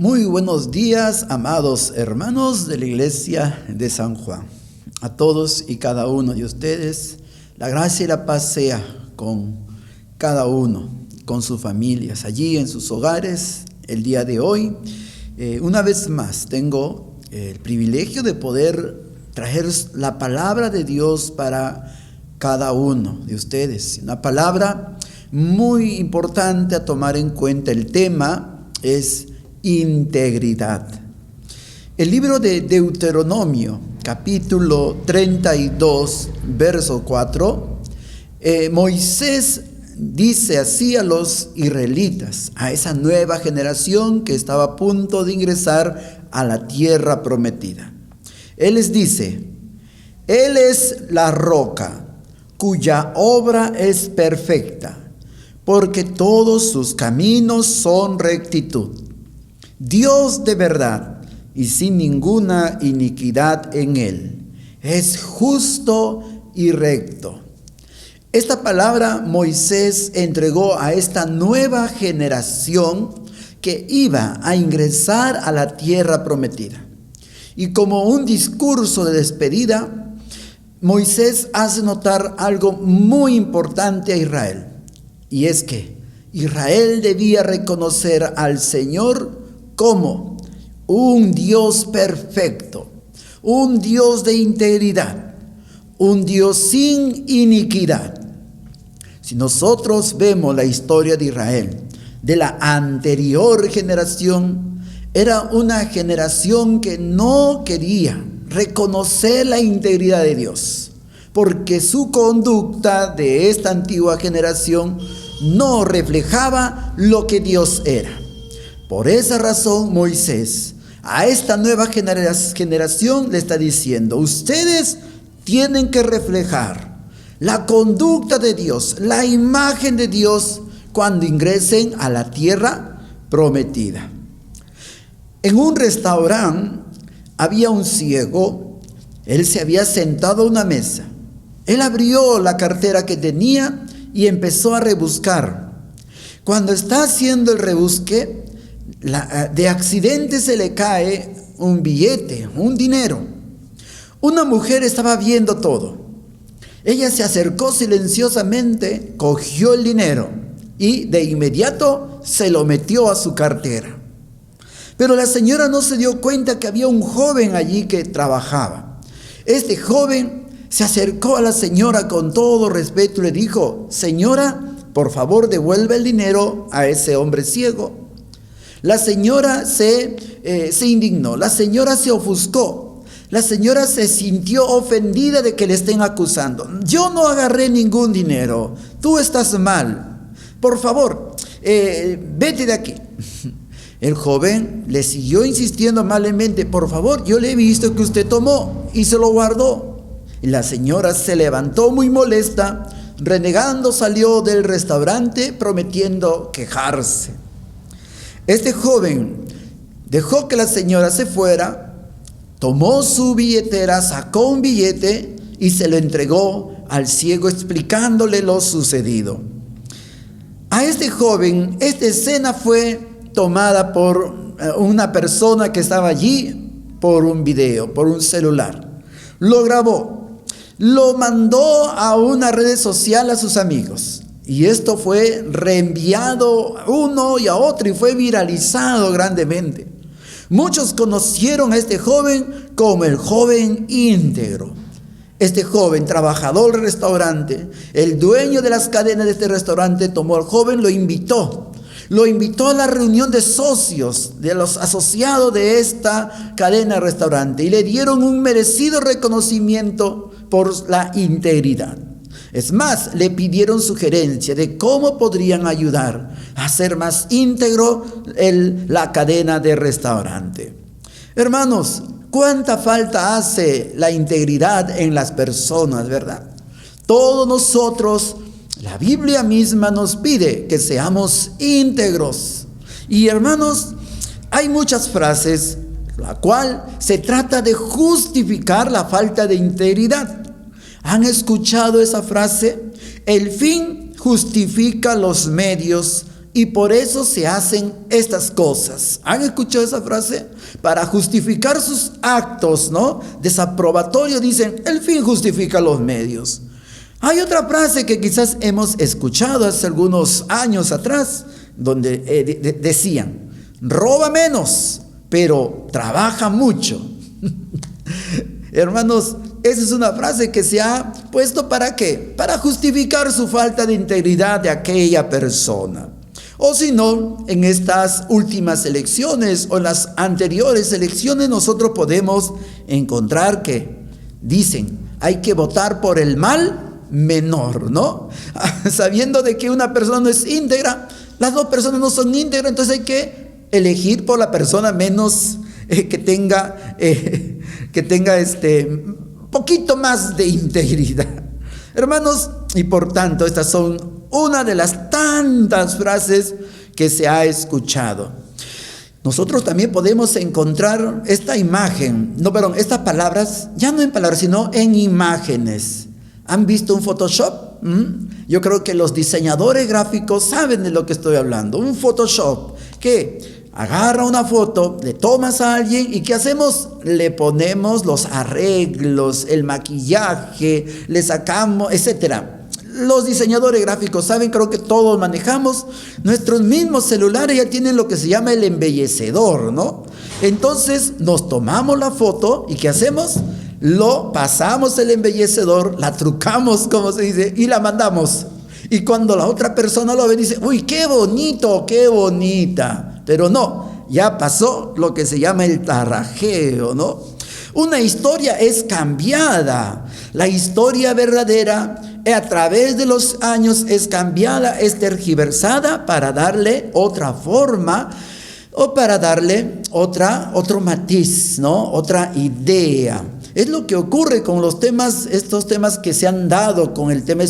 Muy buenos días, amados hermanos de la Iglesia de San Juan. A todos y cada uno de ustedes, la gracia y la paz sea con cada uno, con sus familias, allí en sus hogares. El día de hoy, una vez más, tengo el privilegio de poder traer la palabra de Dios para cada uno de ustedes. Una palabra muy importante a tomar en cuenta. El tema es integridad. El libro de Deuteronomio, capítulo 32, verso 4, Moisés dice así a los israelitas, a esa nueva generación que estaba a punto de ingresar a la tierra prometida. Él les dice: Él es la roca, cuya obra es perfecta, porque todos sus caminos son rectitud. Dios de verdad y sin ninguna iniquidad en él. Es justo y recto. Esta palabra Moisés entregó a esta nueva generación que iba a ingresar a la tierra prometida. Y como un discurso de despedida, Moisés hace notar algo muy importante a Israel. Y es que Israel debía reconocer al Señor como un Dios perfecto, un Dios de integridad, un Dios sin iniquidad. Si nosotros vemos la historia de Israel, de la anterior generación, era una generación que no quería reconocer la integridad de Dios, porque su conducta de esta antigua generación no reflejaba lo que Dios era. Por esa razón, Moisés a esta nueva generación le está diciendo: ustedes tienen que reflejar la conducta de Dios, la imagen de Dios cuando ingresen a la tierra prometida. En un restaurante había un ciego. Él se había sentado a una mesa. Él abrió la cartera que tenía y empezó a rebuscar. Cuando está haciendo el rebusque, de accidente se le cae un billete, un dinero. Una mujer estaba viendo todo. Ella se acercó silenciosamente, cogió el dinero y de inmediato se lo metió a su cartera. Pero la señora no se dio cuenta que había un joven allí que trabajaba. Este joven se acercó a la señora con todo respeto y le dijo: señora, por favor devuelva el dinero a ese hombre ciego. La señora se indignó, la señora se ofuscó, la señora se sintió ofendida de que le estén acusando. Yo no agarré ningún dinero, tú estás mal, por favor, vete de aquí. El joven le siguió insistiendo amablemente: por favor, yo le he visto que usted tomó y se lo guardó. Y la señora se levantó muy molesta, renegando salió del restaurante prometiendo quejarse. Este joven dejó que la señora se fuera, tomó su billetera, sacó un billete y se lo entregó al ciego explicándole lo sucedido. A este joven, esta escena fue tomada por una persona que estaba allí por un video, por un celular. Lo grabó, lo mandó a una red social a sus amigos. Y esto fue reenviado a uno y a otro y fue viralizado grandemente. Muchos conocieron a este joven como el joven íntegro. Este joven, trabajador del restaurante, el dueño de las cadenas de este restaurante, tomó al joven, lo invitó a la reunión de socios, de los asociados de esta cadena de restaurante, y le dieron un merecido reconocimiento por la integridad. Es más, le pidieron sugerencia de cómo podrían ayudar a hacer más íntegro la cadena de restaurante. Hermanos, cuánta falta hace la integridad en las personas, ¿verdad? Todos nosotros, la Biblia misma nos pide que seamos íntegros. Y hermanos, hay muchas frases, la cual se trata de justificar la falta de integridad. ¿Han escuchado esa frase? El fin justifica los medios y por eso se hacen estas cosas. ¿Han escuchado esa frase? Para justificar sus actos, ¿no?, desaprobatorios, dicen, el fin justifica los medios. Hay otra frase que quizás hemos escuchado hace algunos años atrás, donde decían, roba menos, pero trabaja mucho. Hermanos, esa es una frase que se ha puesto ¿para qué? Para justificar su falta de integridad de aquella persona. O si no, en estas últimas elecciones o en las anteriores elecciones nosotros podemos encontrar que dicen, hay que votar por el mal menor, ¿no? Sabiendo de que una persona no es íntegra, las dos personas no son íntegras, entonces hay que elegir por la persona menos que tenga poquito más de integridad. Hermanos, y por tanto, estas son una de las tantas frases que se ha escuchado. Nosotros también podemos encontrar esta imagen, estas palabras, ya no en palabras, sino en imágenes. ¿Han visto un Photoshop? Yo creo que los diseñadores gráficos saben de lo que estoy hablando. Un Photoshop que agarra una foto, le tomas a alguien y ¿qué hacemos? Le ponemos los arreglos, el maquillaje, le sacamos, etcétera. Los diseñadores gráficos saben, creo que todos manejamos, nuestros mismos celulares ya tienen lo que se llama el embellecedor, ¿no? Entonces nos tomamos la foto y ¿qué hacemos? Lo pasamos el embellecedor, la trucamos, como se dice, y la mandamos. Y cuando la otra persona lo ve, dice, uy, qué bonito, qué bonita. Pero no, ya pasó lo que se llama el tarrajeo, ¿no? Una historia es cambiada. La historia verdadera a través de los años es cambiada, es tergiversada para darle otra forma o para darle otro matiz, ¿no? Otra idea. Es lo que ocurre con los temas, estos temas que se han dado con el tema del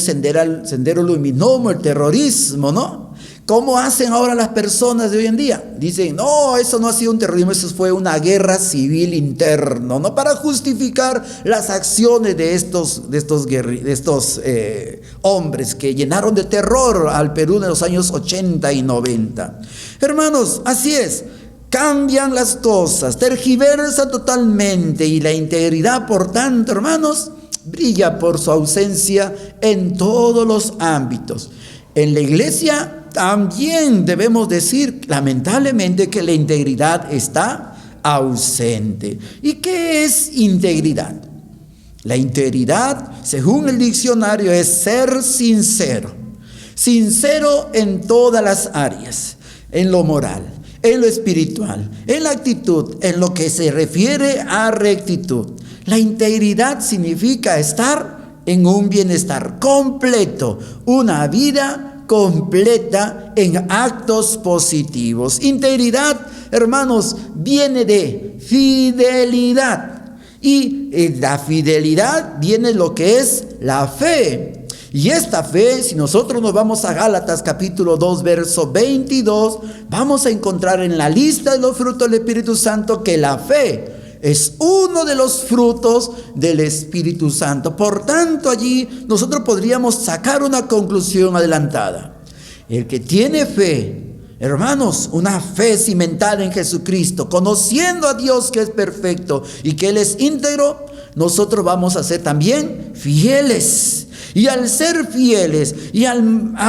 sendero luminoso, el terrorismo, ¿no? ¿Cómo hacen ahora las personas de hoy en día? Dicen, no, eso no ha sido un terrorismo, eso fue una guerra civil interna, ¿no? Para justificar las acciones de estos hombres que llenaron de terror al Perú en los años 80 y 90. Hermanos, así es. Cambian las cosas, tergiversa totalmente y la integridad, por tanto, hermanos, brilla por su ausencia en todos los ámbitos. En la iglesia también debemos decir, lamentablemente, que la integridad está ausente. ¿Y qué es integridad? La integridad, según el diccionario, es ser sincero. Sincero en todas las áreas, en lo moral, en lo espiritual, en la actitud, en lo que se refiere a rectitud. La integridad significa estar en un bienestar completo, una vida completa en actos positivos. Integridad, hermanos, viene de fidelidad. Y la fidelidad viene lo que es la fe. Y esta fe, si nosotros nos vamos a Gálatas capítulo 2, verso 22, vamos a encontrar en la lista de los frutos del Espíritu Santo que la fe es uno de los frutos del Espíritu Santo. Por tanto, allí nosotros podríamos sacar una conclusión adelantada. El que tiene fe, hermanos, una fe cimentada en Jesucristo, conociendo a Dios que es perfecto y que Él es íntegro, nosotros vamos a ser también fieles. Y al ser fieles y al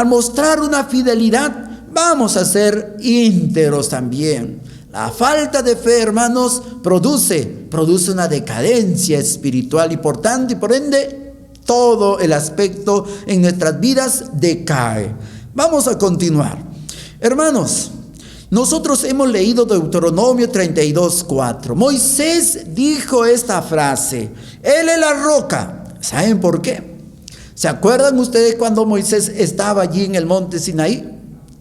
mostrar una fidelidad, vamos a ser íntegros también. La falta de fe, hermanos, produce una decadencia espiritual y por tanto y por ende todo el aspecto en nuestras vidas decae. Vamos a continuar. Hermanos, nosotros hemos leído Deuteronomio 32:4. Moisés dijo esta frase: Él es la roca. ¿Saben por qué? ¿Se acuerdan ustedes cuando Moisés estaba allí en el monte Sinaí?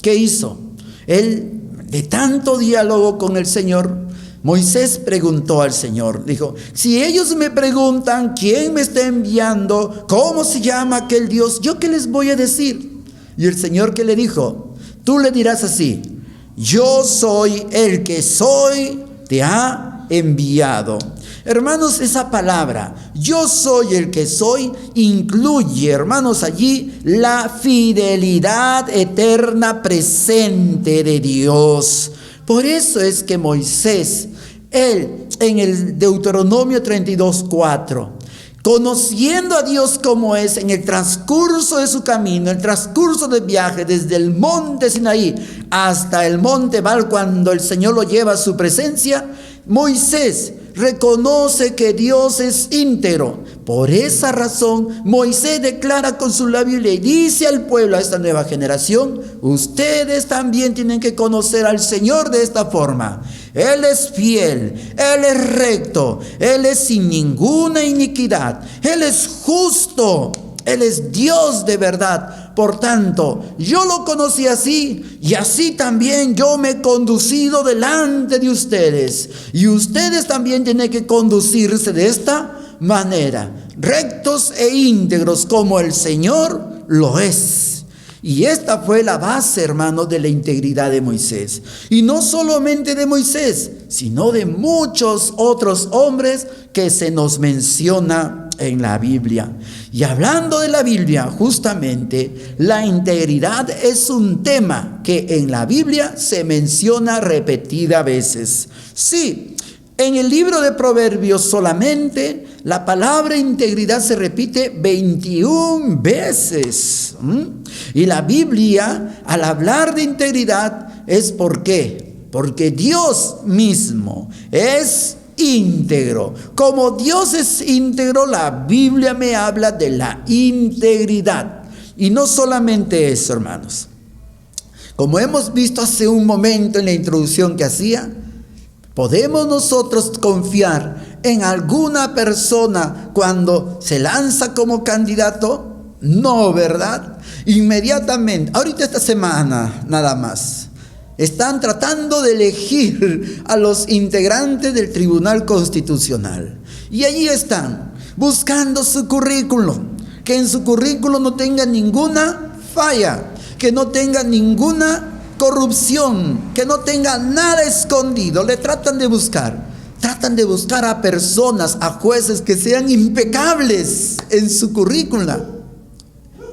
¿Qué hizo? Él, de tanto diálogo con el Señor, Moisés preguntó al Señor, dijo, si ellos me preguntan quién me está enviando, cómo se llama aquel Dios, ¿yo qué les voy a decir? Y el Señor, ¿qué le dijo? Tú le dirás así: yo soy el que soy, te ha enviado. Hermanos, esa palabra, yo soy el que soy, incluye, hermanos, allí la fidelidad eterna presente de Dios. Por eso es que Moisés, él en el Deuteronomio 32:4, conociendo a Dios como es, en el transcurso de su camino, el transcurso del viaje desde el monte Sinaí hasta el monte Ebal, cuando el Señor lo lleva a su presencia, Moisés reconoce que Dios es íntegro. Por esa razón, Moisés declara con su labio y le dice al pueblo, a esta nueva generación: ustedes también tienen que conocer al Señor de esta forma. Él es fiel, Él es recto, Él es sin ninguna iniquidad, Él es justo, Él es Dios de verdad. Por tanto, yo lo conocí así, y así también yo me he conducido delante de ustedes. Y ustedes también tienen que conducirse de esta manera, rectos e íntegros como el Señor lo es. Y esta fue la base, hermanos, de la integridad de Moisés. Y no solamente de Moisés, sino de muchos otros hombres que se nos menciona en la Biblia. Y hablando de la Biblia, justamente, la integridad es un tema que en la Biblia se menciona repetidas veces. Sí, en el libro de Proverbios solamente la palabra integridad se repite 21 veces. Y la Biblia, al hablar de integridad, es ¿por qué? Porque Dios mismo es íntegro. Como Dios es íntegro, la Biblia me habla de la integridad. Y no solamente eso, hermanos. Como hemos visto hace un momento en la introducción que hacía, ¿podemos nosotros confiar en alguna persona cuando se lanza como candidato? No, ¿verdad? Inmediatamente, ahorita esta semana nada más, están tratando de elegir a los integrantes del Tribunal Constitucional. Y allí están, buscando su currículum, que en su currículum no tenga ninguna falla, que no tenga ninguna corrupción, que no tenga nada escondido. Le tratan de buscar a personas, a jueces que sean impecables en su currícula.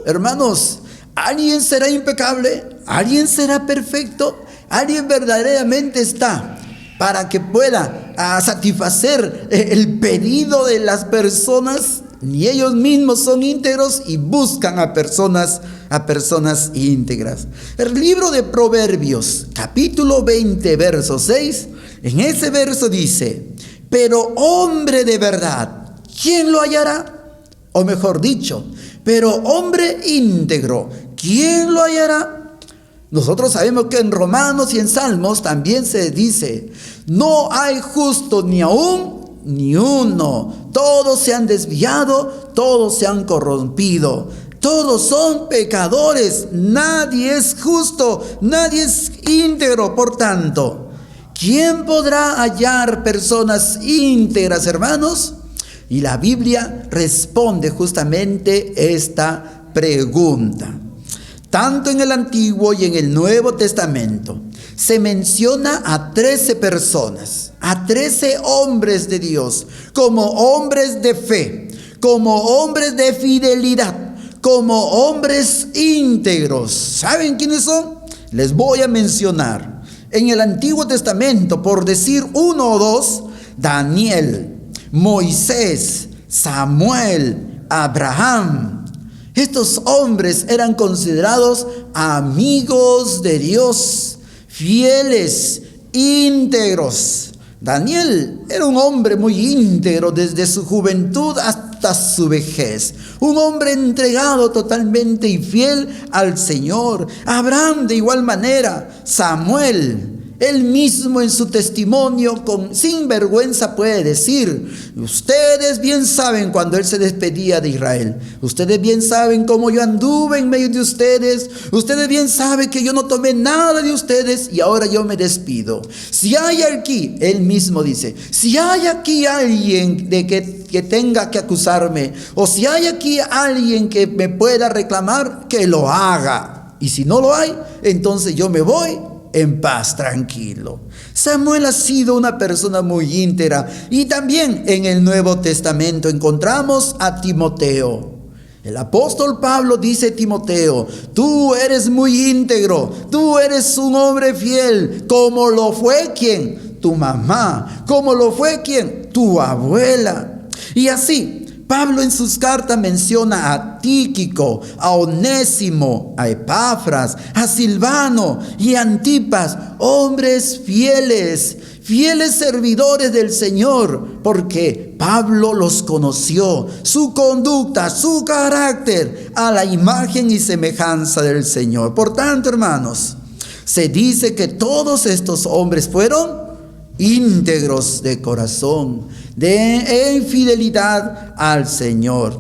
Hermanos, ¿alguien será impecable? ¿Alguien será perfecto? ¿Alguien verdaderamente está para que pueda satisfacer el pedido de las personas? Ni ellos mismos son íntegros y buscan a personas íntegras. El libro de Proverbios, capítulo 20, verso 6, en ese verso dice: pero hombre de verdad, ¿quién lo hallará? O mejor dicho, pero hombre íntegro, ¿quién lo hallará? Nosotros sabemos que en Romanos y en Salmos también se dice: no hay justo ni aún ni uno, todos se han desviado, todos se han corrompido, todos son pecadores, nadie es justo, nadie es íntegro. Por tanto, ¿quién podrá hallar personas íntegras, hermanos? Y la Biblia responde justamente esta pregunta. Tanto en el Antiguo y en el Nuevo Testamento se menciona a 13 personas, a 13 hombres de Dios, como hombres de fe, como hombres de fidelidad, como hombres íntegros. ¿Saben quiénes son? Les voy a mencionar. En el Antiguo Testamento, por decir uno o dos: Daniel, Moisés, Samuel, Abraham. Estos hombres eran considerados amigos de Dios, fieles, íntegros. Daniel era un hombre muy íntegro desde su juventud hasta su vejez, un hombre entregado totalmente y fiel al Señor. Abraham de igual manera. Samuel, él mismo en su testimonio sin vergüenza puede decir: ustedes bien saben cuando él se despedía de Israel, ustedes bien saben cómo yo anduve en medio de ustedes, ustedes bien saben que yo no tomé nada de ustedes y ahora yo me despido. Si hay aquí, él mismo dice, si hay aquí alguien que tenga que acusarme, o si hay aquí alguien que me pueda reclamar, que lo haga. Y si no lo hay, entonces yo me voy en paz, tranquilo. Samuel ha sido una persona muy íntegra. Y también en el Nuevo Testamento encontramos a Timoteo. El apóstol Pablo dice a Timoteo: tú eres muy íntegro, tú eres un hombre fiel, como lo fue ¿quién? Tu mamá, como lo fue ¿quién? Tu abuela. Y así, Pablo en sus cartas menciona a Tíquico, a Onésimo, a Epafras, a Silvano y a Antipas, hombres fieles, fieles servidores del Señor, porque Pablo los conoció, su conducta, su carácter, a la imagen y semejanza del Señor. Por tanto, hermanos, se dice que todos estos hombres fueron íntegros de corazón, en fidelidad al Señor.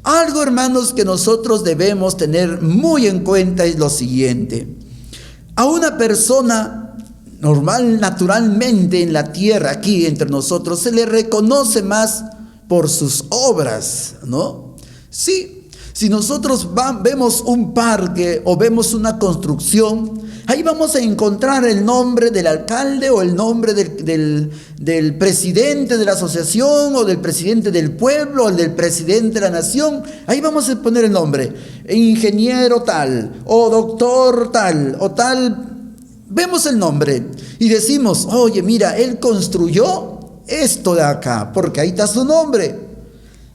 Algo, hermanos, que nosotros debemos tener muy en cuenta es lo siguiente: a una persona normal, naturalmente en la tierra, aquí entre nosotros, se le reconoce más por sus obras, ¿no? Sí, si nosotros vemos un parque o vemos una construcción, ahí vamos a encontrar el nombre del alcalde o el nombre del presidente de la asociación o del presidente del pueblo o del presidente de la nación. Ahí vamos a poner el nombre, ingeniero tal o doctor tal o tal. Vemos el nombre y decimos: oye, mira, él construyó esto de acá, porque ahí está su nombre.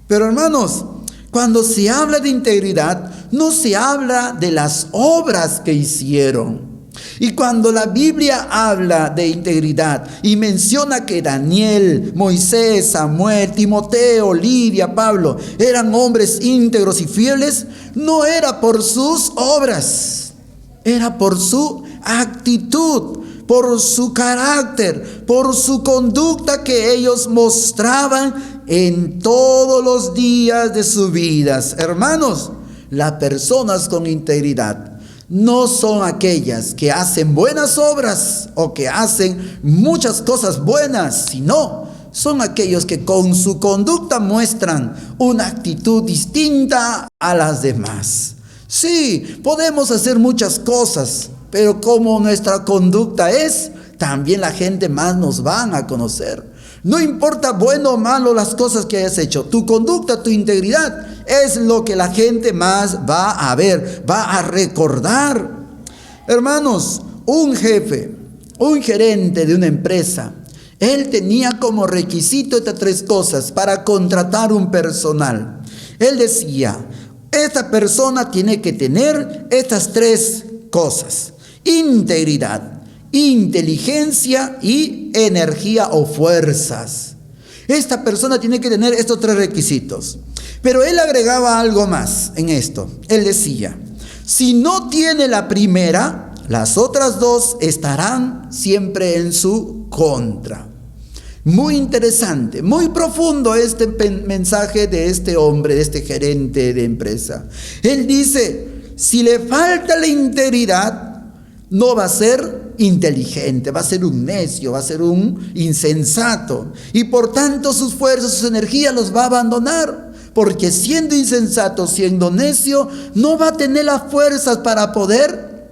Pero hermanos, cuando se habla de integridad, no se habla de las obras que hicieron. Y cuando la Biblia habla de integridad y menciona que Daniel, Moisés, Samuel, Timoteo, Lidia, Pablo eran hombres íntegros y fieles, no era por sus obras, era por su actitud, por su carácter, por su conducta que ellos mostraban en todos los días de sus vidas. Hermanos, las personas con integridad no son aquellas que hacen buenas obras o que hacen muchas cosas buenas, sino son aquellos que con su conducta muestran una actitud distinta a las demás. Sí, podemos hacer muchas cosas, pero como nuestra conducta es, también la gente más nos van a conocer. No importa bueno o malo las cosas que hayas hecho, tu conducta, tu integridad es lo que la gente más va a ver, va a recordar. Hermanos, un jefe, un gerente de una empresa, él tenía como requisito estas tres cosas para contratar un personal. Él decía: esta persona tiene que tener estas tres cosas: integridad, inteligencia y energía o fuerzas. Esta persona tiene que tener estos tres requisitos. Pero él agregaba algo más en esto. Él decía: si no tiene la primera, las otras dos estarán siempre en su contra. Muy interesante, muy profundo este mensaje de este hombre, de este gerente de empresa. Él dice: si le falta la integridad, no va a ser inteligente, va a ser un necio, va a ser un insensato. Y por tanto sus fuerzas, sus energías los va a abandonar. Porque siendo insensato, siendo necio, no va a tener las fuerzas para poder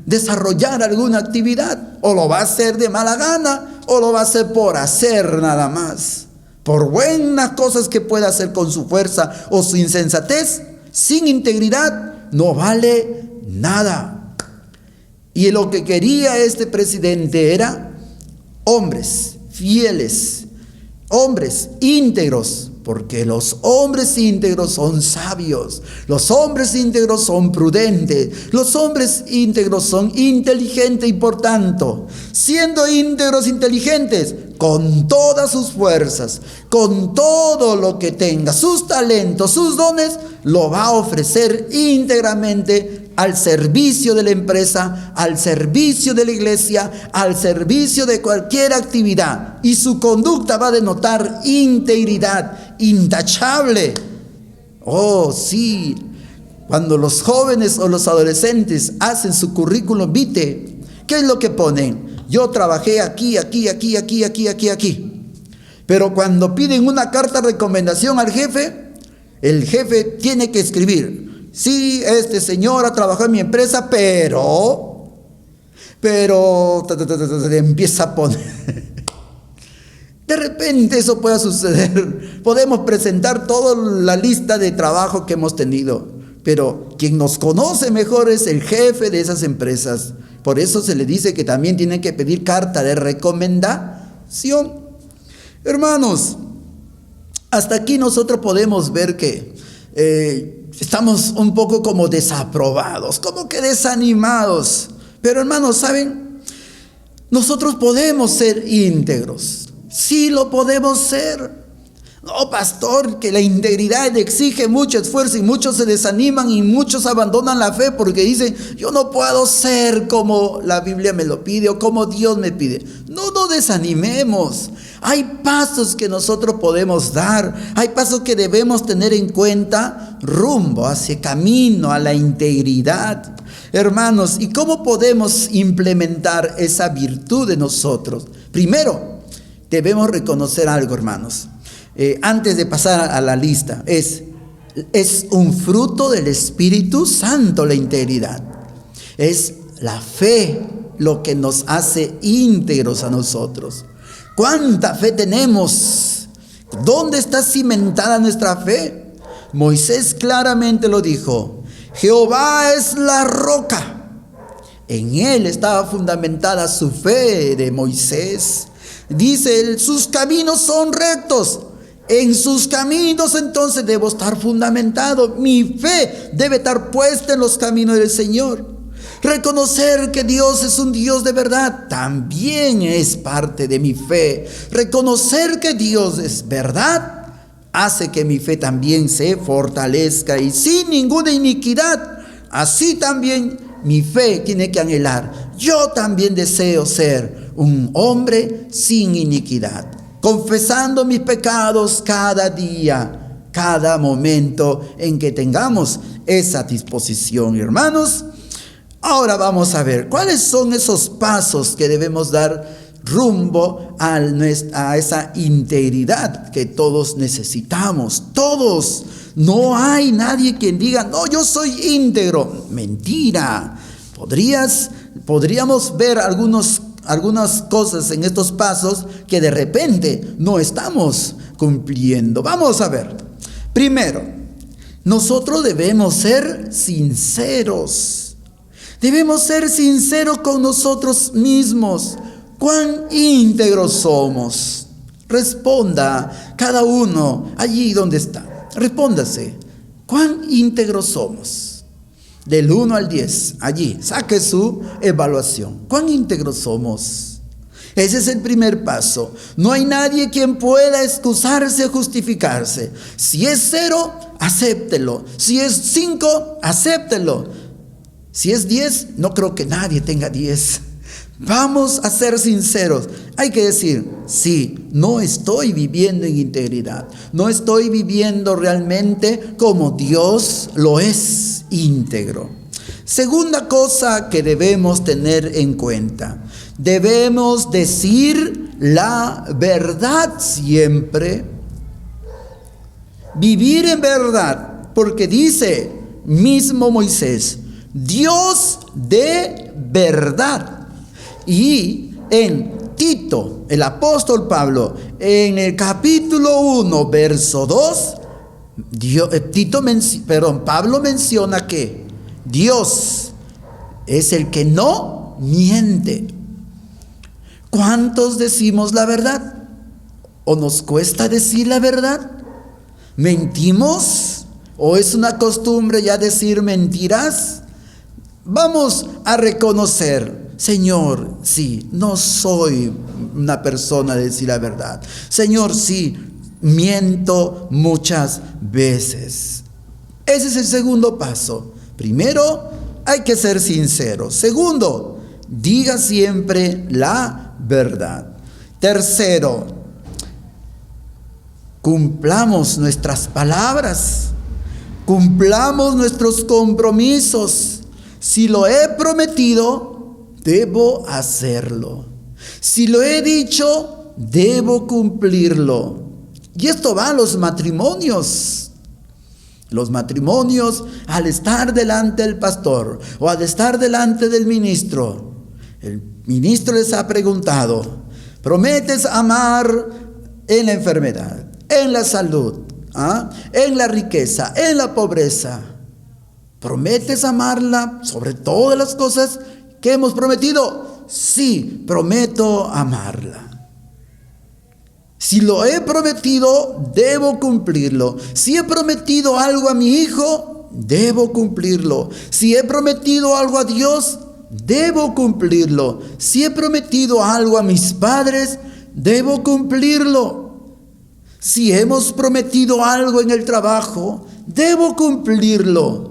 desarrollar alguna actividad. O lo va a hacer de mala gana, o lo va a hacer por hacer nada más. Por buenas cosas que pueda hacer con su fuerza o su insensatez, sin integridad, no vale nada. Y lo que quería este presidente era hombres fieles, hombres íntegros, porque los hombres íntegros son sabios, los hombres íntegros son prudentes, los hombres íntegros son inteligentes y por tanto, siendo íntegros, inteligentes, con todas sus fuerzas, con todo lo que tenga, sus talentos, sus dones, lo va a ofrecer íntegramente al servicio de la empresa, al servicio de la iglesia, al servicio de cualquier actividad. Y su conducta va a denotar integridad, intachable. Oh, sí. Cuando los jóvenes o los adolescentes hacen su currículum vitae, ¿qué es lo que ponen? Yo trabajé aquí. Pero cuando piden una carta de recomendación al jefe, el jefe tiene que escribir: sí, este señor ha trabajado en mi empresa, pero pero empieza a poner. De repente eso pueda suceder. Podemos presentar toda la lista de trabajo que hemos tenido, pero quien nos conoce mejor es el jefe de esas empresas. Por eso se le dice que también tienen que pedir carta de recomendación. Hermanos, hasta aquí nosotros podemos ver que estamos un poco como desaprobados, como que desanimados. Pero hermanos, ¿saben? Nosotros podemos ser íntegros. Sí lo podemos ser. No, pastor, que la integridad exige mucho esfuerzo y muchos se desaniman y muchos abandonan la fe porque dicen, yo no puedo ser como la Biblia me lo pide o como Dios me pide. No nos desanimemos. Hay pasos que nosotros podemos dar, hay pasos que debemos tener en cuenta rumbo hacia camino a la integridad. Hermanos, ¿y cómo podemos implementar esa virtud de nosotros? Primero, debemos reconocer algo, hermanos. Antes de pasar a la lista, es un fruto del Espíritu Santo la integridad. Es la fe lo que nos hace íntegros a nosotros. ¿Cuánta fe tenemos? ¿Dónde está cimentada nuestra fe? Moisés claramente lo dijo: Jehová es la roca. En él estaba fundamentada su fe de Moisés. Dice él, sus caminos son rectos. En sus caminos entonces debo estar fundamentado. Mi fe debe estar puesta en los caminos del Señor. Reconocer que Dios es un Dios de verdad también es parte de mi fe. Reconocer que Dios es verdad hace que mi fe también se fortalezca y sin ninguna iniquidad. Así también mi fe tiene que anhelar. Yo también deseo ser un hombre sin iniquidad, confesando mis pecados cada día, cada momento en que tengamos esa disposición, hermanos. Ahora vamos a ver cuáles son esos pasos que debemos dar rumbo a esa integridad que todos necesitamos. Todos. No hay nadie quien diga, no, yo soy íntegro. Mentira. Podríamos ver algunas cosas en estos pasos que de repente no estamos cumpliendo. Vamos a ver. Primero, nosotros debemos ser sinceros. Debemos ser sinceros con nosotros mismos. ¿Cuán íntegros somos? Responda cada uno allí donde está. Respóndase. ¿Cuán íntegros somos? Del 1 al 10. Allí, saque su evaluación. ¿Cuán íntegros somos? Ese es el primer paso. No hay nadie quien pueda excusarse o justificarse. Si es 0, acéptelo. Si es 5, acéptelo. Si es 10, no creo que nadie tenga 10. Vamos a ser sinceros. Hay que decir, sí, no estoy viviendo en integridad. No estoy viviendo realmente como Dios lo es, íntegro. Segunda cosa que debemos tener en cuenta. Debemos decir la verdad siempre. Vivir en verdad, porque dice mismo Moisés, Dios de verdad. Y en Tito, el apóstol Pablo, en el capítulo 1, verso 2, Pablo menciona que Dios es el que no miente. ¿Cuántos decimos la verdad? ¿O nos cuesta decir la verdad? ¿Mentimos? ¿O es una costumbre ya decir mentiras? Vamos a reconocer, Señor, sí, no soy una persona de decir la verdad. Señor, sí, miento muchas veces. Ese es el segundo paso. Primero, hay que ser sincero. Segundo, diga siempre la verdad. Tercero, cumplamos nuestras palabras, cumplamos nuestros compromisos. Si lo he prometido, debo hacerlo. Si lo he dicho, debo cumplirlo. Y esto va a los matrimonios. Los matrimonios, al estar delante del pastor o al estar delante del ministro, El ministro les ha preguntado, ¿prometes amar en la enfermedad, en la salud, en la riqueza, en la pobreza? ¿Prometes amarla sobre todas las cosas que hemos prometido? Sí, prometo amarla. Si lo he prometido, debo cumplirlo. Si he prometido algo a mi hijo, debo cumplirlo. Si he prometido algo a Dios, debo cumplirlo. Si he prometido algo a mis padres, debo cumplirlo. Si hemos prometido algo en el trabajo, debo cumplirlo.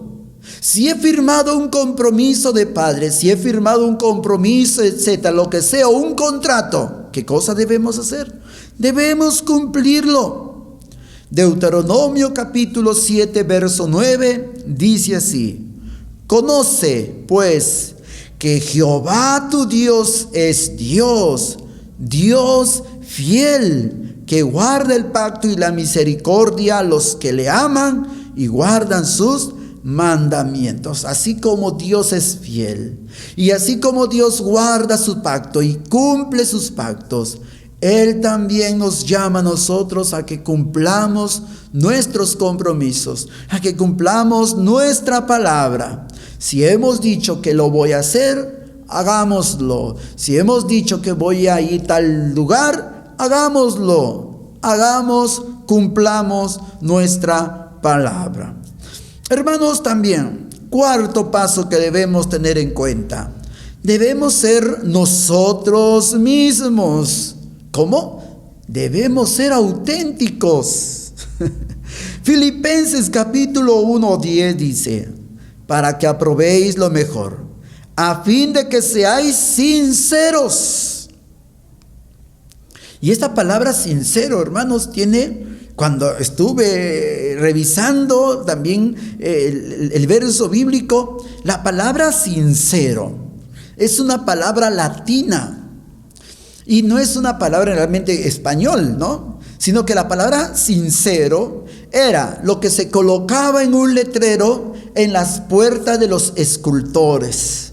Si he firmado un compromiso de padres, si he firmado un compromiso, etcétera, lo que sea, un contrato, ¿qué cosa debemos hacer? Debemos cumplirlo. Deuteronomio capítulo 7, verso 9, dice así: conoce, pues, que Jehová tu Dios es Dios, Dios fiel, que guarda el pacto y la misericordia a los que le aman y guardan sus mandamientos. Así como Dios es fiel y así como Dios guarda su pacto y cumple sus pactos, Él también nos llama a nosotros a que cumplamos nuestros compromisos, a que cumplamos nuestra palabra. Si hemos dicho que lo voy a hacer, hagámoslo. Si hemos dicho que voy a ir a tal lugar, hagámoslo. Cumplamos nuestra palabra. Hermanos, también, cuarto paso que debemos tener en cuenta: debemos ser nosotros mismos. ¿Cómo? Debemos ser auténticos. Filipenses capítulo 1:10 dice: para que aprobéis lo mejor, a fin de que seáis sinceros. Y esta palabra sincero, hermanos, tiene... Cuando estuve revisando también el verso bíblico, la palabra sincero es una palabra latina y no es una palabra realmente español, ¿no? Sino que la palabra sincero era lo que se colocaba en un letrero en las puertas de los escultores.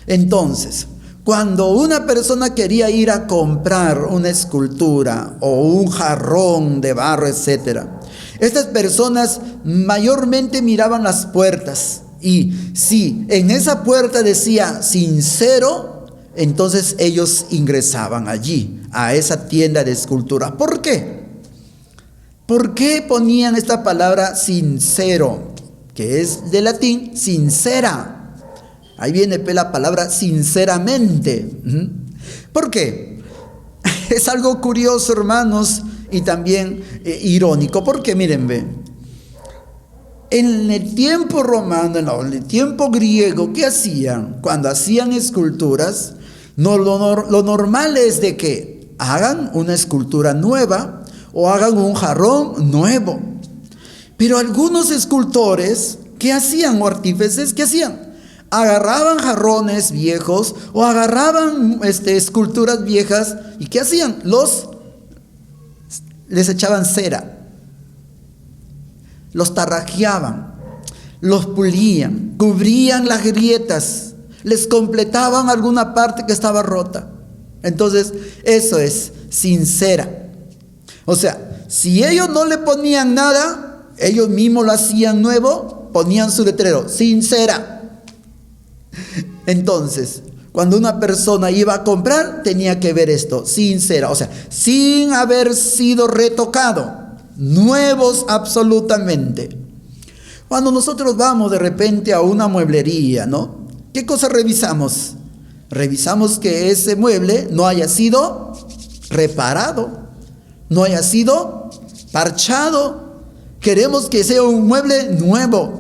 Entonces, cuando una persona quería ir a comprar una escultura o un jarrón de barro, etcétera, estas personas mayormente miraban las puertas, y si en esa puerta decía sincero, entonces ellos ingresaban allí, a esa tienda de escultura. ¿Por qué? ¿Por qué ponían esta palabra sincero, que es de latín sincera? Ahí viene la palabra sinceramente. ¿Por qué? Es algo curioso, hermanos, y también irónico. Porque miren, en el tiempo romano, en el tiempo griego, ¿qué hacían? Cuando hacían esculturas, lo normal es de que hagan una escultura nueva o hagan un jarrón nuevo. Pero algunos escultores, ¿qué hacían? O artífices, ¿qué hacían? Agarraban jarrones viejos o agarraban esculturas viejas, ¿y qué hacían? Les echaban cera, los tarrajeaban, los pulían, cubrían las grietas, les completaban alguna parte que estaba rota. Entonces, eso es sincera. O sea, si ellos no le ponían nada, ellos mismos lo hacían nuevo, ponían su letrero, sincera. Entonces, cuando una persona iba a comprar, tenía que ver esto, sincera, o sea, sin haber sido retocado, nuevos absolutamente. Cuando nosotros vamos de repente a una mueblería, ¿no? ¿Qué cosa revisamos? Revisamos que ese mueble no haya sido reparado, no haya sido parchado. Queremos que sea un mueble nuevo.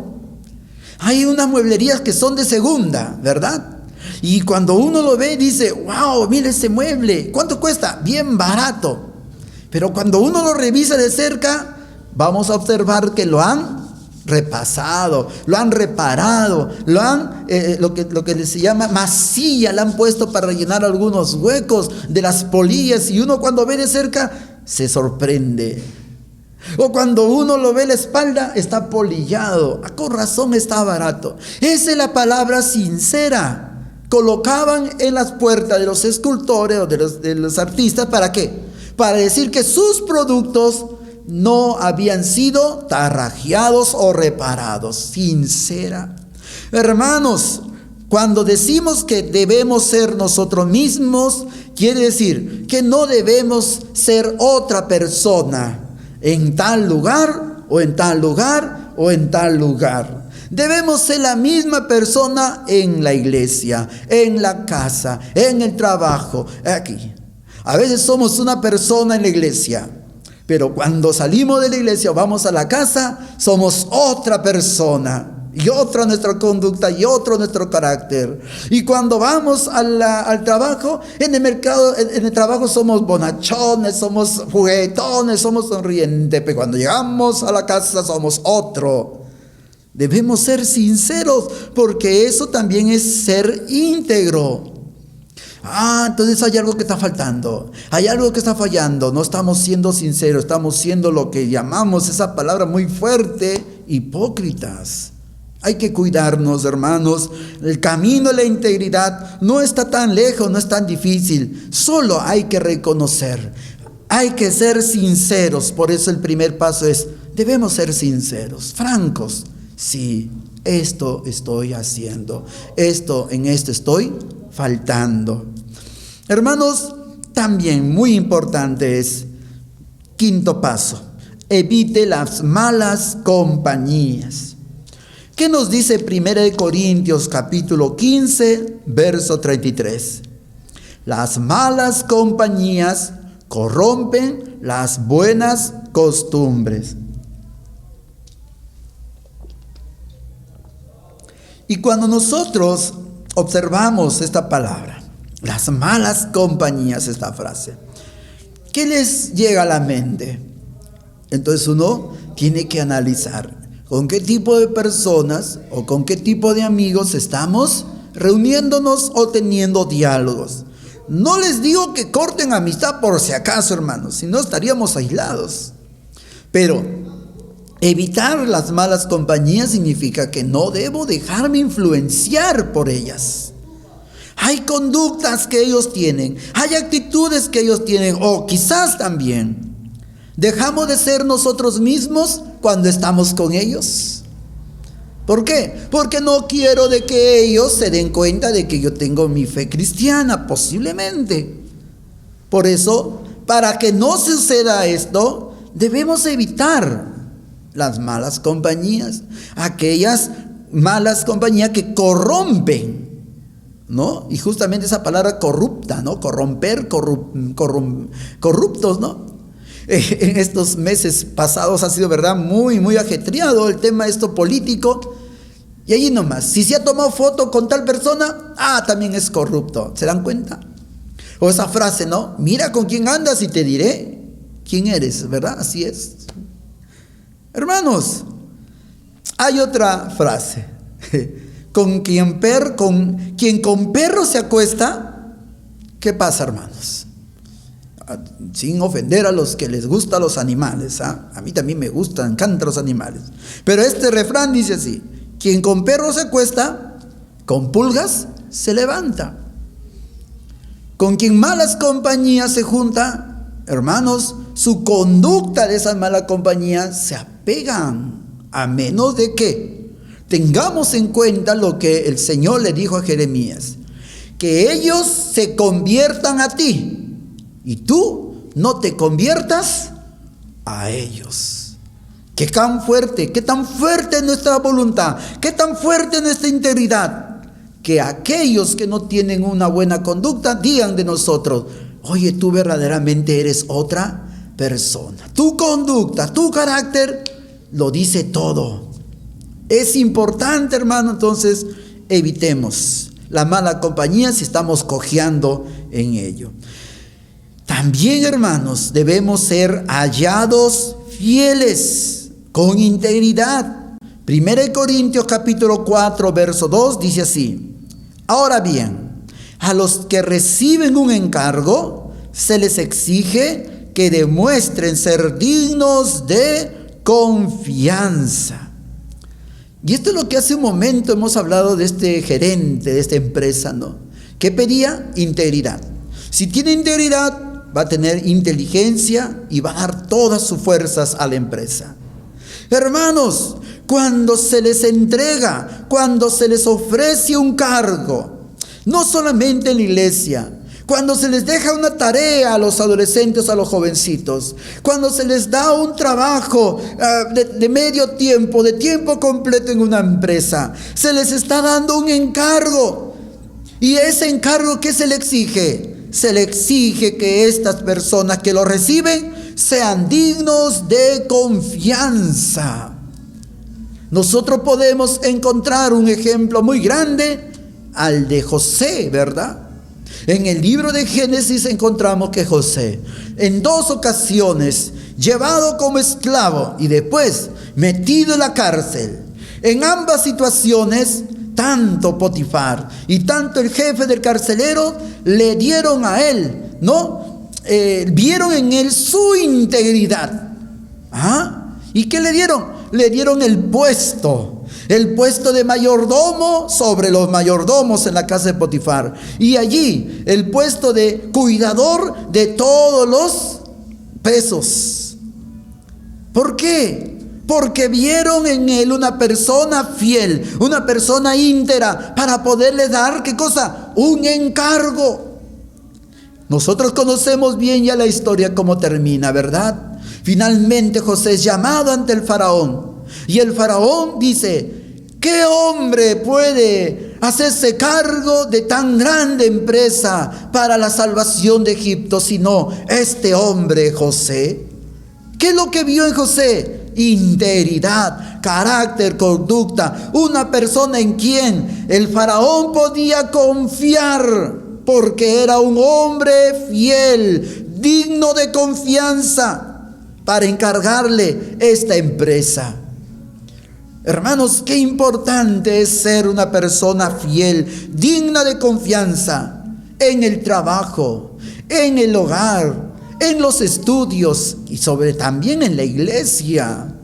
Hay unas mueblerías que son de segunda, ¿verdad? Y cuando uno lo ve, dice, wow, mira ese mueble, ¿cuánto cuesta? Bien barato. Pero cuando uno lo revisa de cerca, vamos a observar que lo han repasado, lo han reparado, lo han, lo que se llama masilla, le han puesto para rellenar algunos huecos de las polillas, y uno cuando ve de cerca, se sorprende. O cuando uno lo ve la espalda, está polillado. Con razón está barato. Esa es la palabra sincera. colocaban en las puertas de los escultores o de los artistas. ¿Para qué? Para decir que sus productos no habían sido tarrajeados o reparados. Sincera. Hermanos, cuando decimos que debemos ser nosotros mismos, quiere decir que no debemos ser otra persona en tal lugar o en tal lugar o en tal lugar. Debemos ser la misma persona en la iglesia, en la casa, en el trabajo, aquí. A veces somos una persona en la iglesia, pero cuando salimos de la iglesia o vamos a la casa, somos otra persona. Y otra nuestra conducta y otro nuestro carácter. Y cuando vamos al trabajo, en el trabajo somos bonachones, somos juguetones, somos sonrientes. Pero cuando llegamos a la casa somos otro. Debemos ser sinceros, porque eso también es ser íntegro. Entonces hay algo que está faltando, hay algo que está fallando. No estamos siendo sinceros, estamos siendo lo que llamamos, esa palabra muy fuerte, hipócritas. Hay que cuidarnos, hermanos. El camino de la integridad no está tan lejos, no es tan difícil. Solo hay que reconocer, hay que ser sinceros. Por eso el primer paso es, debemos ser sinceros, francos. Sí, esto estoy haciendo, en esto estoy faltando. Hermanos, también muy importante es, quinto paso, evite las malas compañías. ¿Qué nos dice 1 Corintios capítulo 15, verso 33? Las malas compañías corrompen las buenas costumbres. Y cuando nosotros observamos esta palabra, las malas compañías, esta frase, ¿qué les llega a la mente? Entonces uno tiene que analizar con qué tipo de personas o con qué tipo de amigos estamos reuniéndonos o teniendo diálogos. No les digo que corten amistad por si acaso, hermanos, si no estaríamos aislados. Pero evitar las malas compañías significa que no debo dejarme influenciar por ellas. Hay conductas que ellos tienen, hay actitudes que ellos tienen, o quizás también dejamos de ser nosotros mismos cuando estamos con ellos. ¿Por qué? Porque no quiero de que ellos se den cuenta de que yo tengo mi fe cristiana, posiblemente. Por eso, para que no suceda esto, debemos evitar las malas compañías, aquellas malas compañías que corrompen, ¿no? Y justamente esa palabra corrupta, ¿no? Corromper, corruptos, ¿no? En estos meses pasados ha sido, ¿verdad?, muy ajetreado el tema esto político. Y allí nomás, si se ha tomado foto con tal persona, también es corrupto. ¿Se dan cuenta? O esa frase, ¿no? Mira con quién andas y te diré quién eres, ¿verdad? Así es. Hermanos, hay otra frase. Con quien con perro se acuesta, ¿qué pasa, hermanos? Sin ofender a los que les gustan los animales, a mí también me gustan, encantan los animales. Pero este refrán dice así: quien con perro se acuesta, con pulgas se levanta. Con quien malas compañías se junta, hermanos, su conducta de esas malas compañías se apegan, a menos de que tengamos en cuenta lo que el Señor le dijo a Jeremías: que ellos se conviertan a ti y tú no te conviertas a ellos. Qué tan fuerte es nuestra voluntad, qué tan fuerte es nuestra integridad, que aquellos que no tienen una buena conducta digan de nosotros: oye, tú verdaderamente eres otra persona. Tu conducta, tu carácter lo dice todo. Es importante, hermano, entonces evitemos la mala compañía si estamos cojeando en ello. También, hermanos, debemos ser hallados fieles, con integridad. 1 Corintios capítulo 4, verso 2 dice así: ahora bien, a los que reciben un encargo, se les exige que demuestren ser dignos de confianza. Y esto es lo que hace un momento hemos hablado de este gerente de esta empresa, ¿no? ¿Qué pedía? Integridad. Si tiene integridad, va a tener inteligencia y va a dar todas sus fuerzas a la empresa. Hermanos, cuando se les entrega, cuando se les ofrece un cargo, no solamente en la iglesia, cuando se les deja una tarea a los adolescentes, a los jovencitos, cuando se les da un trabajo de medio tiempo, de tiempo completo en una empresa, se les está dando un encargo. Y ese encargo, ¿qué se le exige? Se le exige que estas personas que lo reciben sean dignos de confianza. Nosotros podemos encontrar un ejemplo muy grande al de José, ¿verdad? En el libro de Génesis encontramos que José, en 2 ocasiones, llevado como esclavo y después metido en la cárcel, en ambas situaciones, tanto Potifar y tanto el jefe del carcelero le dieron a él, ¿no? Vieron en él su integridad. ¿Ah? ¿Y qué le dieron? Le dieron el puesto de mayordomo sobre los mayordomos en la casa de Potifar. Y allí el puesto de cuidador de todos los presos. ¿Por qué? Porque vieron en él una persona fiel, una persona íntegra, para poderle dar, ¿qué cosa? Un encargo. Nosotros conocemos bien ya la historia cómo termina, ¿verdad? Finalmente José es llamado ante el faraón. Y el faraón dice: ¿qué hombre puede hacerse cargo de tan grande empresa para la salvación de Egipto sino este hombre José? ¿Qué es lo que vio en José? Integridad, carácter, conducta. Una persona en quien el faraón podía confiar, porque era un hombre fiel, digno de confianza, para encargarle esta empresa. Hermanos, qué importante es ser una persona fiel, digna de confianza, en el trabajo, en el hogar, en los estudios y también en la iglesia.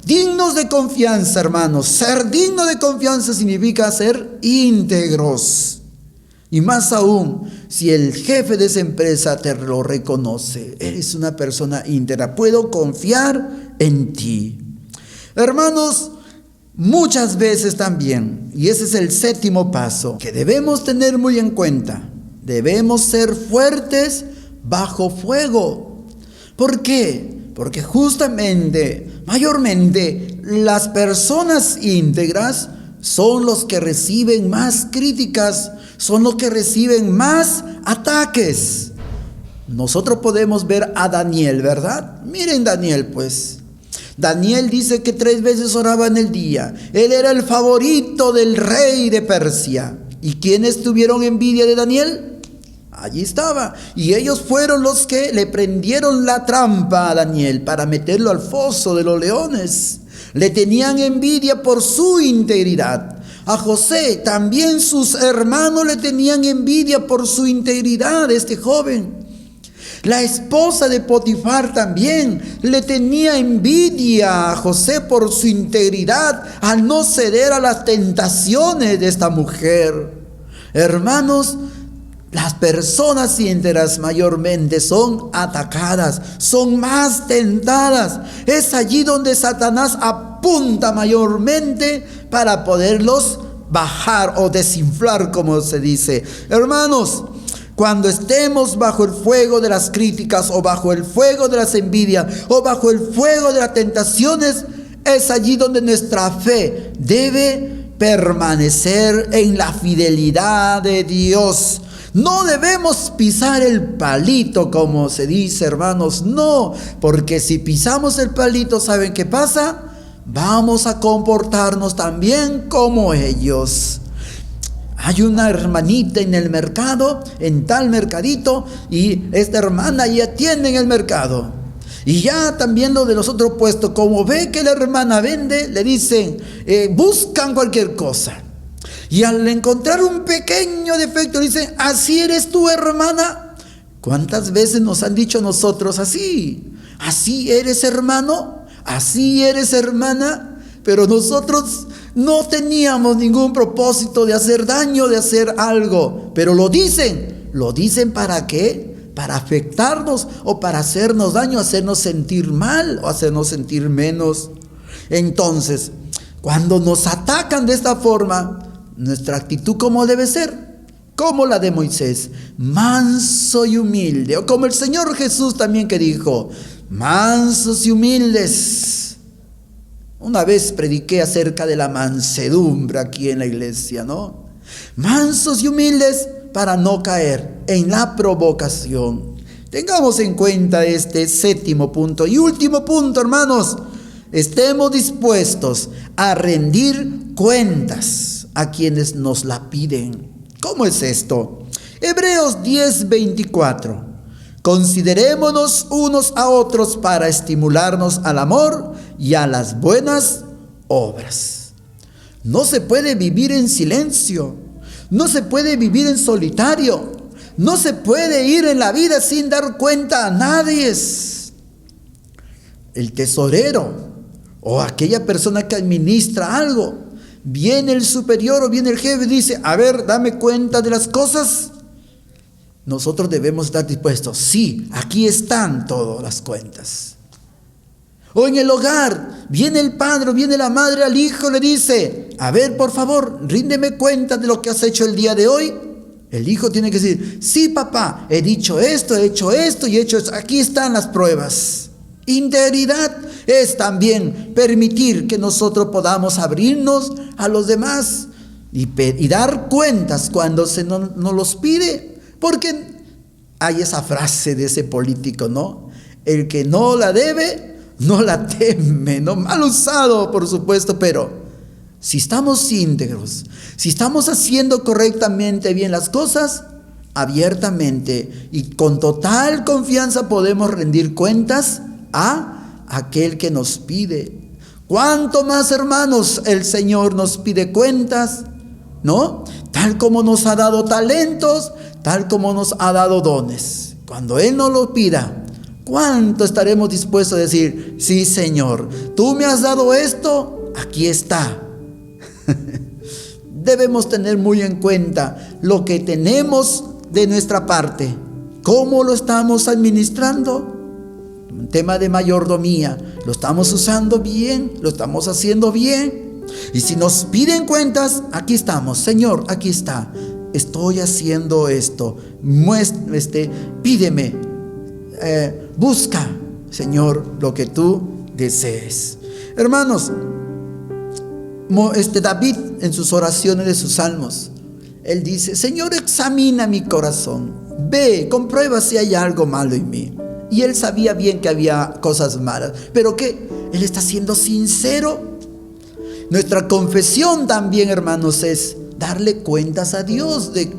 Dignos de confianza, hermanos. Ser digno de confianza significa ser íntegros. Y más aún, si el jefe de esa empresa te lo reconoce, eres una persona íntegra, puedo confiar en ti. Hermanos, muchas veces también, y ese es el 7º paso, que debemos tener muy en cuenta, debemos ser fuertes bajo fuego. ¿Por qué? Porque justamente, mayormente, las personas íntegras son los que reciben más críticas, son los que reciben más ataques. Nosotros podemos ver a Daniel, ¿verdad? Miren Daniel, pues. Daniel dice que 3 veces oraba en el día. Él era el favorito del rey de Persia. ¿Y quiénes tuvieron envidia de Daniel? Allí estaba. Y ellos fueron los que le prendieron la trampa a Daniel para meterlo al foso de los leones. Le tenían envidia por su integridad. A José también sus hermanos le tenían envidia por su integridad, este joven. La esposa de Potifar también le tenía envidia a José por su integridad al no ceder a las tentaciones de esta mujer. Hermanos, las personas íntegras mayormente son atacadas, son más tentadas. Es allí donde Satanás apunta mayormente para poderlos bajar o desinflar, como se dice. Hermanos, cuando estemos bajo el fuego de las críticas o bajo el fuego de las envidias o bajo el fuego de las tentaciones, es allí donde nuestra fe debe permanecer en la fidelidad de Dios. No debemos pisar el palito, como se dice, hermanos, no, porque si pisamos el palito, ¿saben qué pasa? Vamos a comportarnos también como ellos. Hay una hermanita en el mercado, en tal mercadito, y esta hermana ya atiende en el mercado. Y ya también lo de los otros puestos, como ve que la hermana vende, le dicen, buscan cualquier cosa. Y al encontrar un pequeño defecto, dicen, ¿así eres tú, hermana? ¿Cuántas veces nos han dicho nosotros así? ¿Así eres, hermano? ¿Así eres, hermana? Pero nosotros no teníamos ningún propósito de hacer daño, de hacer algo. Pero lo dicen. ¿Lo dicen para qué? Para afectarnos o para hacernos daño, hacernos sentir mal o hacernos sentir menos. Entonces, cuando nos atacan de esta forma, nuestra actitud, ¿cómo debe ser? Como la de Moisés, manso y humilde. O como el Señor Jesús también que dijo, mansos y humildes. Una vez prediqué acerca de la mansedumbre aquí en la iglesia, ¿no? Mansos y humildes para no caer en la provocación. Tengamos en cuenta este séptimo punto y último punto, hermanos. Estemos dispuestos a rendir cuentas a quienes nos la piden. ¿Cómo es esto? Hebreos 10:24. Considerémonos unos a otros para estimularnos al amor y a las buenas obras. No se puede vivir en silencio. No se puede vivir en solitario. No se puede ir en la vida sin dar cuenta a nadie. El tesorero o aquella persona que administra algo, viene el superior o viene el jefe y dice, a ver, dame cuenta de las cosas. Nosotros debemos estar dispuestos. Sí, aquí están todas las cuentas. O en el hogar, viene el padre o viene la madre al hijo, le dice, a ver, por favor, ríndeme cuenta de lo que has hecho el día de hoy. El hijo tiene que decir, sí, papá, he dicho esto, he hecho esto y he hecho esto. Aquí están las pruebas. Integridad es también permitir que nosotros podamos abrirnos a los demás y dar cuentas cuando se nos los pide. Porque hay esa frase de ese político, ¿no? El que no la debe, no la teme, ¿no? Mal usado, por supuesto, pero si estamos íntegros, si estamos haciendo correctamente bien las cosas, abiertamente y con total confianza podemos rendir cuentas a aquel que nos pide. ¿Cuánto más, hermanos, el Señor nos pide cuentas? ¿No? Tal como nos ha dado talentos, tal como nos ha dado dones. Cuando Él nos lo pida, ¿cuánto estaremos dispuestos a decir, sí, Señor, tú me has dado esto, aquí está? Debemos tener muy en cuenta lo que tenemos de nuestra parte. ¿Cómo lo estamos administrando? Un tema de mayordomía, ¿lo estamos usando bien? ¿Lo estamos haciendo bien? Y si nos piden cuentas, aquí estamos, Señor, aquí está, estoy haciendo esto, pídeme, busca, Señor, lo que tú desees. Hermanos, David en sus oraciones de sus salmos, él dice, Señor, examina mi corazón, ve, comprueba si hay algo malo en mí. Y él sabía bien que había cosas malas, pero que él está siendo sincero. Nuestra confesión también, hermanos, es darle cuentas a Dios de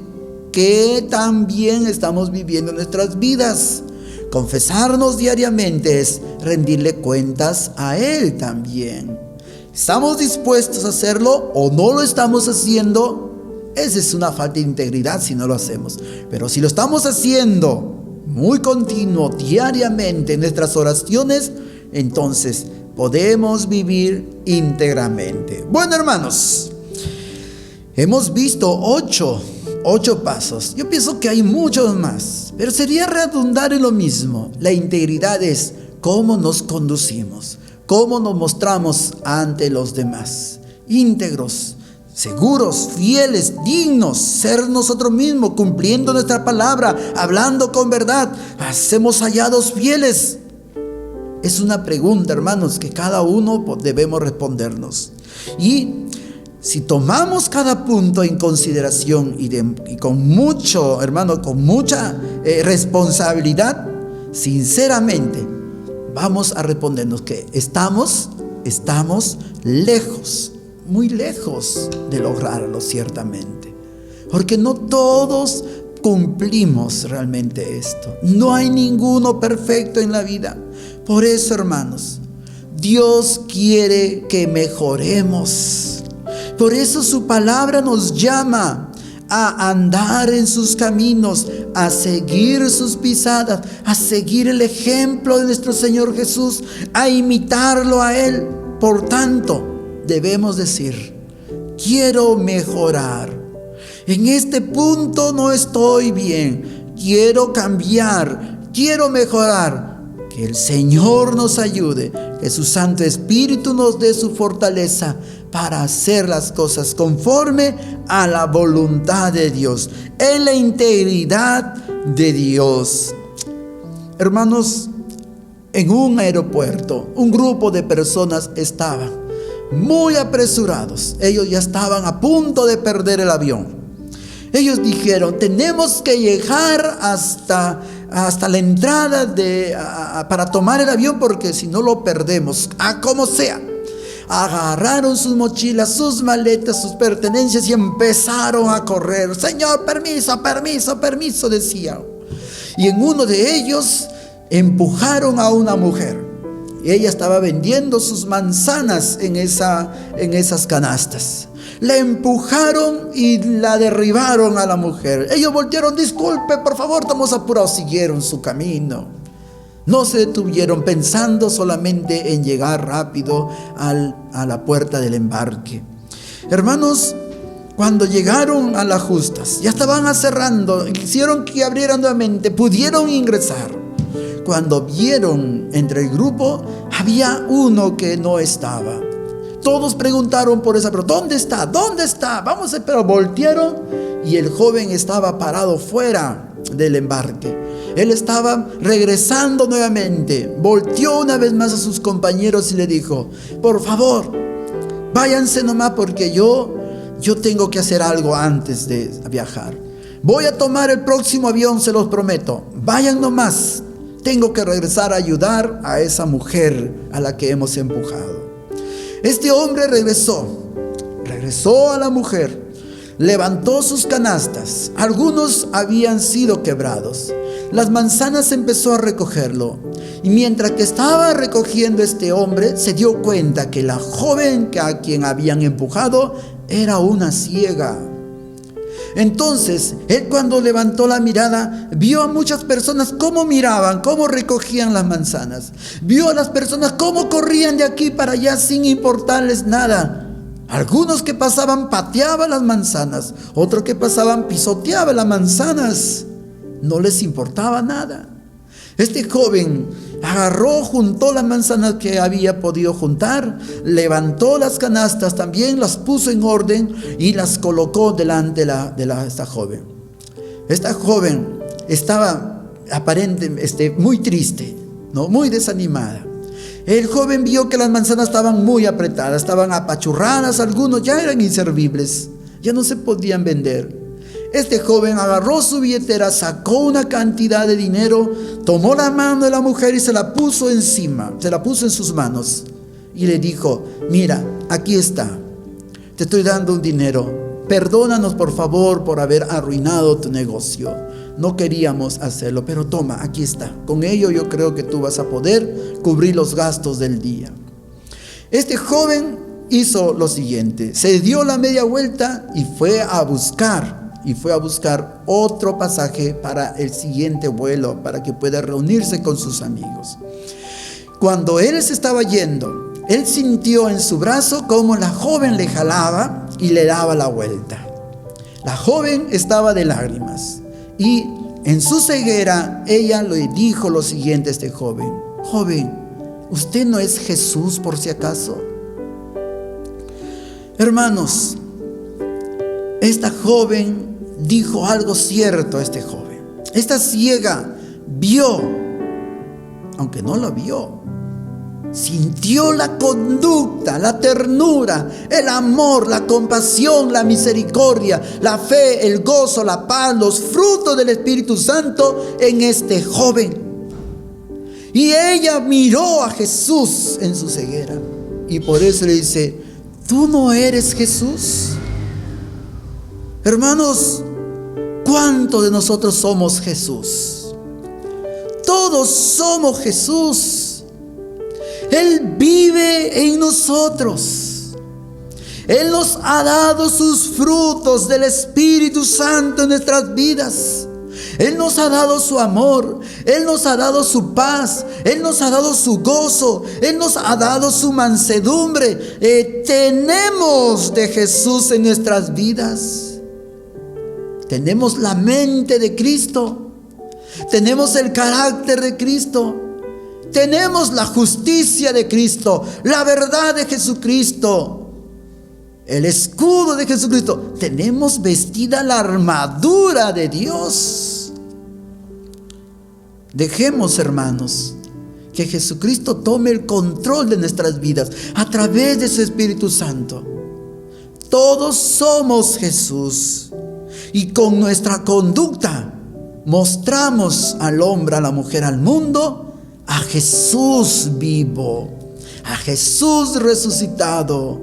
qué tan bien estamos viviendo nuestras vidas. Confesarnos diariamente es rendirle cuentas a Él también. ¿Estamos dispuestos a hacerlo o no lo estamos haciendo? Esa es una falta de integridad si no lo hacemos. Pero si lo estamos haciendo muy continuo, diariamente en nuestras oraciones, entonces podemos vivir íntegramente. Bueno, hermanos, hemos visto ocho pasos. Yo pienso que hay muchos más, pero sería redundar en lo mismo. La integridad es cómo nos conducimos, cómo nos mostramos ante los demás. Íntegros, seguros, fieles, dignos, ser nosotros mismos, cumpliendo nuestra palabra, hablando con verdad, hacemos hallados fieles. Es una pregunta, hermanos, que cada uno debemos respondernos. Y si tomamos cada punto en consideración y con mucho, hermano, con mucha responsabilidad, sinceramente, vamos a respondernos que estamos lejos, muy lejos de lograrlo, ciertamente. Porque no todos cumplimos realmente esto. No hay ninguno perfecto en la vida. Por eso, hermanos, Dios quiere que mejoremos. Por eso su palabra nos llama a andar en sus caminos, a seguir sus pisadas, a seguir el ejemplo de nuestro Señor Jesús, a imitarlo a Él. Por tanto, debemos decir: quiero mejorar. En este punto no estoy bien. Quiero cambiar. Quiero mejorar. Que el Señor nos ayude. Que su Santo Espíritu nos dé su fortaleza para hacer las cosas conforme a la voluntad de Dios, en la integridad de Dios. Hermanos, en un aeropuerto, un grupo de personas estaban muy apresurados. Ellos ya estaban a punto de perder el avión. Ellos dijeron: tenemos que llegar hasta la entrada para tomar el avión, porque si no lo perdemos, a como sea. Agarraron sus mochilas, sus maletas, sus pertenencias y empezaron a correr. Señor, permiso, permiso, permiso, decían. Y en uno de ellos empujaron a una mujer. Ella estaba vendiendo sus manzanas en esas canastas. La empujaron y la derribaron a la mujer. Ellos voltearon: disculpe, por favor, estamos apurados. Siguieron su camino. No se detuvieron, pensando solamente en llegar rápido a la puerta del embarque. Hermanos, cuando llegaron a las justas, ya estaban cerrando, hicieron que abrieran nuevamente, pudieron ingresar. Cuando vieron entre el grupo, había uno que no estaba. Todos preguntaron por esa persona: ¿dónde está? ¿Dónde está? Vamos a esperar. Voltearon y el joven estaba parado fuera del embarque. Él estaba regresando nuevamente. Volteó una vez más a sus compañeros y le dijo: por favor, váyanse nomás, porque yo tengo que hacer algo antes de viajar. Voy a tomar el próximo avión, se los prometo. Vayan nomás. Tengo que regresar a ayudar a esa mujer a la que hemos empujado. Este hombre regresó a la mujer, levantó sus canastas. Algunos habían sido quebrados. Las manzanas empezó a recogerlo. Y mientras que estaba recogiendo este hombre, se dio cuenta que la joven a quien habían empujado era una ciega. Entonces, él, cuando levantó la mirada, vio a muchas personas cómo miraban, cómo recogían las manzanas. Vio a las personas cómo corrían de aquí para allá sin importarles nada. Algunos que pasaban pateaban las manzanas, otros que pasaban pisoteaban las manzanas. No les importaba nada. Este joven agarró, juntó las manzanas que había podido juntar, levantó las canastas también, las puso en orden y las colocó delante de esta joven. Esta joven estaba aparentemente muy triste, ¿no? Muy desanimada. El joven vio que las manzanas estaban muy apretadas, estaban apachurradas, algunos ya eran inservibles, ya no se podían vender. Este joven agarró su billetera, sacó una cantidad de dinero, tomó la mano de la mujer y se la puso encima, se la puso en sus manos y le dijo: mira, aquí está, te estoy dando un dinero, perdónanos por favor por haber arruinado tu negocio, no queríamos hacerlo, pero toma, aquí está, con ello yo creo que tú vas a poder cubrir los gastos del día. Este joven hizo lo siguiente: se dio la media vuelta y fue a buscar otro pasaje para el siguiente vuelo, para que pueda reunirse con sus amigos. Cuando él se estaba yendo, él sintió en su brazo como la joven le jalaba y le daba la vuelta. La joven estaba de lágrimas y en su ceguera ella le dijo lo siguiente a este joven: joven, ¿usted no es Jesús por si acaso? Hermanos, esta joven dijo algo cierto a este joven. Esta ciega vio, aunque no lo vio, sintió la conducta, la ternura, el amor, la compasión, la misericordia, la fe, el gozo, la paz, los frutos del Espíritu Santo en este joven. Y ella miró a Jesús en su ceguera y por eso le dice: ¿tú no eres Jesús? Hermanos, ¿cuántos de nosotros somos Jesús? Todos somos Jesús. Él vive en nosotros. Él nos ha dado sus frutos del Espíritu Santo en nuestras vidas. Él nos ha dado su amor, Él nos ha dado su paz, Él nos ha dado su gozo, Él nos ha dado su mansedumbre. Tenemos de Jesús en nuestras vidas. Tenemos la mente de Cristo, tenemos el carácter de Cristo, tenemos la justicia de Cristo, la verdad de Jesucristo, el escudo de Jesucristo. Tenemos vestida la armadura de Dios. Dejemos, hermanos, que Jesucristo tome el control de nuestras vidas a través de su Espíritu Santo. Todos somos Jesús, y con nuestra conducta mostramos al hombre, a la mujer, al mundo, a Jesús vivo, a Jesús resucitado.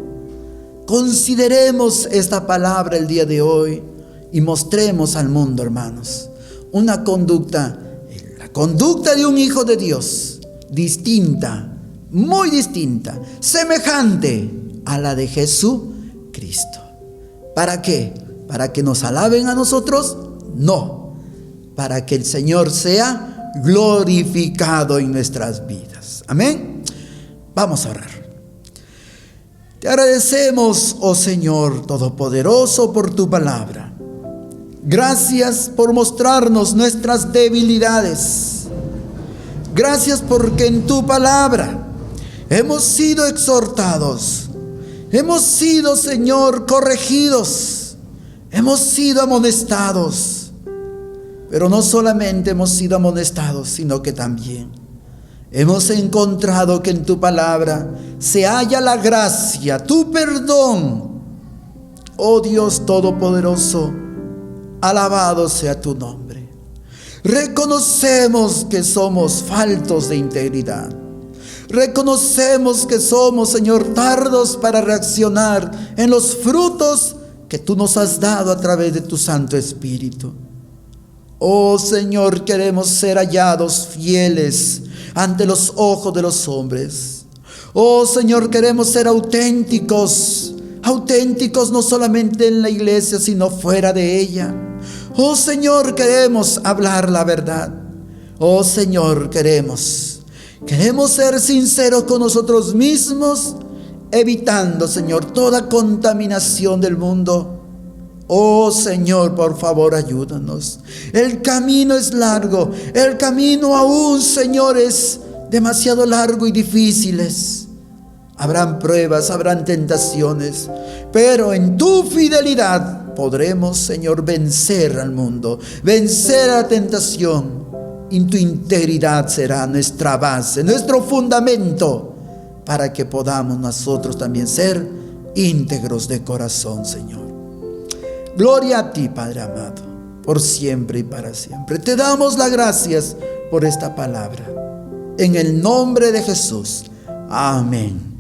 Consideremos esta palabra el día de hoy y mostremos al mundo, hermanos, una conducta, la conducta de un hijo de Dios, distinta, muy distinta, semejante a la de Jesucristo. ¿Para qué? ¿Para que nos alaben a nosotros? No, para que el Señor sea glorificado en nuestras vidas. Amén. Vamos a orar. Te agradecemos, oh Señor Todopoderoso, por tu palabra. Gracias por mostrarnos nuestras debilidades. Gracias porque en tu palabra hemos sido exhortados. Hemos sido, Señor, corregidos. Hemos sido amonestados. Pero no solamente hemos sido amonestados, sino que también hemos encontrado que en tu palabra se halla la gracia, tu perdón. Oh Dios Todopoderoso, alabado sea tu nombre. Reconocemos que somos faltos de integridad. Reconocemos que somos, Señor, tardos para reaccionar en los frutos que tú nos has dado a través de tu Santo Espíritu. Oh Señor, queremos ser hallados fieles ante los ojos de los hombres. Oh Señor, queremos ser auténticos, auténticos no solamente en la iglesia, sino fuera de ella. Oh Señor, queremos hablar la verdad. Oh Señor, queremos ser sinceros con nosotros mismos, evitando, Señor, toda contaminación del mundo. Oh Señor, por favor, ayúdanos. El camino es largo. El camino aún, Señor, es demasiado largo y difícil. Habrán pruebas, habrán tentaciones, pero en tu fidelidad podremos, Señor, vencer al mundo, vencer a la tentación. Y tu integridad será nuestra base, nuestro fundamento, para que podamos nosotros también ser íntegros de corazón, Señor. Gloria a ti, Padre amado, por siempre y para siempre. Te damos las gracias por esta palabra. En el nombre de Jesús. Amén.